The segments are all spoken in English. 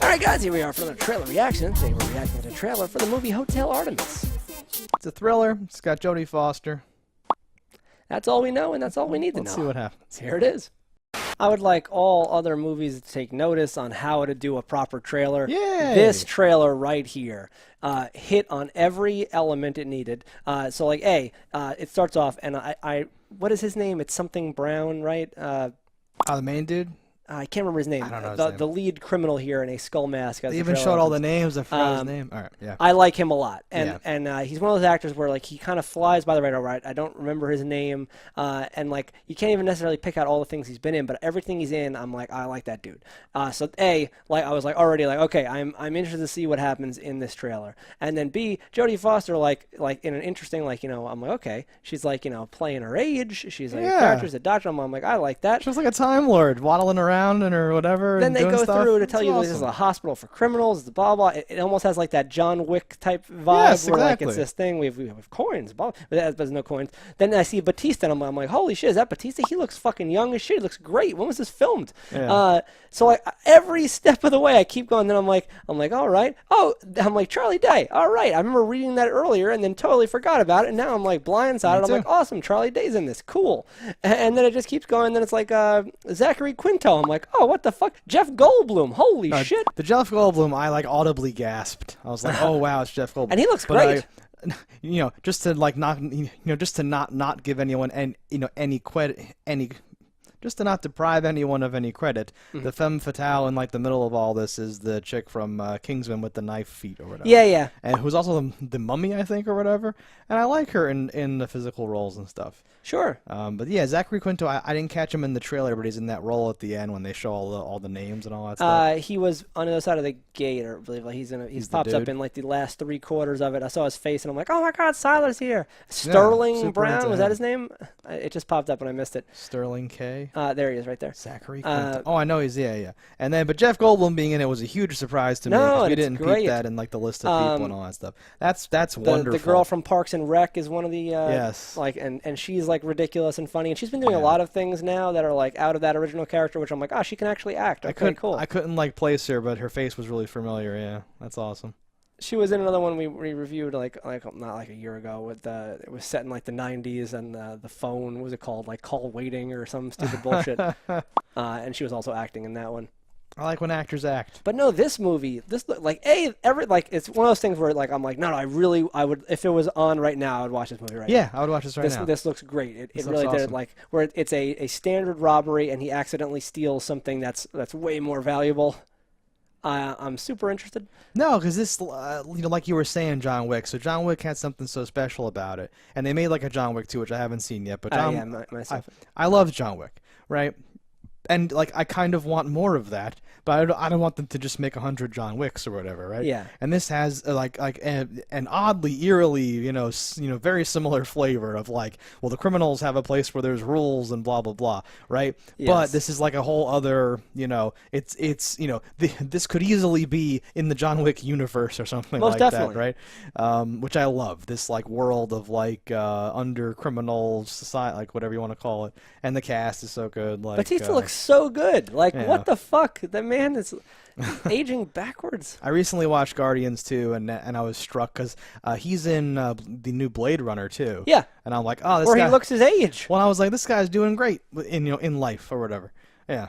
Alright guys, here we are for another trailer reaction. Today we're reacting to the trailer for the movie Hotel Artemis. It's a thriller. It's got Jodie Foster. That's all we know, and that's all we need to know. Let's see what happens. Here it is. I would like all other movies to take notice on how to do a proper trailer. Yay! This trailer right here hit on every element it needed. So like, it starts off, and I what is his name? It's something Brown, right? The main dude? I can't remember his name. I don't know his name. The lead criminal here in a skull mask. They even showed all the names. I forgot his name. All right, yeah. I like him a lot, and he's one of those actors where like he kind of flies by the radar. Right, I don't remember his name, and like you can't even necessarily pick out all the things he's been in, but everything he's in, I'm like, I like that dude. So like I was like already like, okay, I'm interested to see what happens in this trailer, and then B, Jodie Foster like in an interesting I'm like, okay, she's like playing her age, she's like a character's a doctor. I'm like, I like that. She was like a Time Lord waddling around or whatever. Then they go through to tell you awesome. This is a hospital for criminals, blah blah. It almost has like that John Wick type vibe, yes, where exactly. like it's this thing we have coins, blah, but there's no coins. Then I see Batista, and I'm like, holy shit, is that Batista? He looks fucking young as shit. He looks great. When was this filmed? Yeah. So like every step of the way, I keep going. Then I'm like, all right. Oh, I'm like Charlie Day. All right. I remember reading that earlier, and then totally forgot about it. And now I'm like blindsided. I'm like, awesome, Charlie Day's in this. Cool. And then it just keeps going. And then it's like Zachary Quinto. I'm like, oh, what the fuck? Jeff Goldblum. Holy shit. The Jeff Goldblum, I like audibly gasped. I was like, oh wow, it's Jeff Goldblum. And he looks great. Just to like not just to not give anyone any credit, just to not deprive anyone of any credit. The femme fatale in like the middle of all this is the chick from Kingsman with the knife feet or whatever. Yeah. And who's also the mummy, I think, or whatever. And I like her in the physical roles and stuff. Sure. But yeah, Zachary Quinto, I didn't catch him in the trailer, but he's in that role at the end when they show all the names and all that stuff. He was on the other side of the gate, or I believe like he pops up in like the last 3/4 of it. I saw his face, and I'm like, oh my god, Siler's here. Sterling Brown, was that his name? It just popped up and I missed it. Sterling K. There he is, right there. Zachary Quinto. Oh, I know he's yeah. And then, but Jeff Goldblum being in it was a huge surprise to me. No, we didn't peep that in like the list of people and all that stuff. That's wonderful. The girl from Parks and Rec is one of the yes. Like, and she's like ridiculous and funny, and she's been doing a lot of things now that are like out of that original character, which I'm like, she can actually act. Okay, cool. I couldn't like place her, but her face was really familiar. Yeah, that's awesome. She was in another one we reviewed like not like a year ago. With it was set in like the 90s, and the phone, what was it called, like Call Waiting or some stupid bullshit. And she was also acting in that one. I like when actors act. But no, this movie, it's one of those things where like I'm like, no, I would, if it was on right now, I would watch this movie right now. Yeah, I would watch this right now. This looks great. It really awesome. did it, like where it's a standard robbery, and he accidentally steals something that's way more valuable. I'm super interested. No, because this, like you were saying, John Wick. So John Wick had something so special about it, and they made like a John Wick 2, which I haven't seen yet. But myself. I love John Wick, right? And like I kind of want more of that, but I don't want them to just make 100 John Wicks or whatever, right? Yeah. And this has like an oddly, eerily, very similar flavor of like, well, the criminals have a place where there's rules and blah blah blah, right? Yes. But this is like a whole other, this could easily be in the John Wick universe or something Most like definitely. that, right? Which I love, this like world of like under criminal society, like whatever you want to call it, and the cast is so good. Like Batista looks so good. Like what the fuck? That man is aging backwards. I recently watched Guardians 2, and I was struck because he's in the new Blade Runner too. Yeah. And I'm like, oh, this guy. Or he looks his age. Well, I was like, this guy's doing great in life or whatever. Yeah.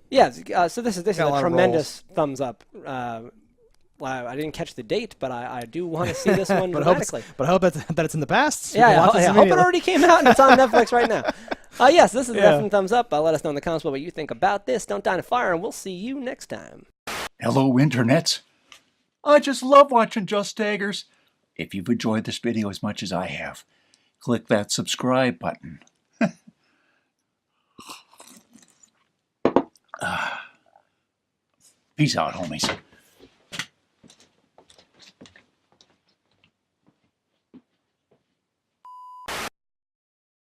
Yeah. So this is a tremendous thumbs up. I didn't catch the date, but I do want to see this one dramatically. But I hope that it's in the past. So I hope it already came out and it's on Netflix right now. Yes, this is definitely thumbs up. Let us know in the comments what you think about this. Don't die in a fire, and we'll see you next time. Hello, internets. I just love watching JustDaggers. If you've enjoyed this video as much as I have, click that subscribe button. Peace out, homies.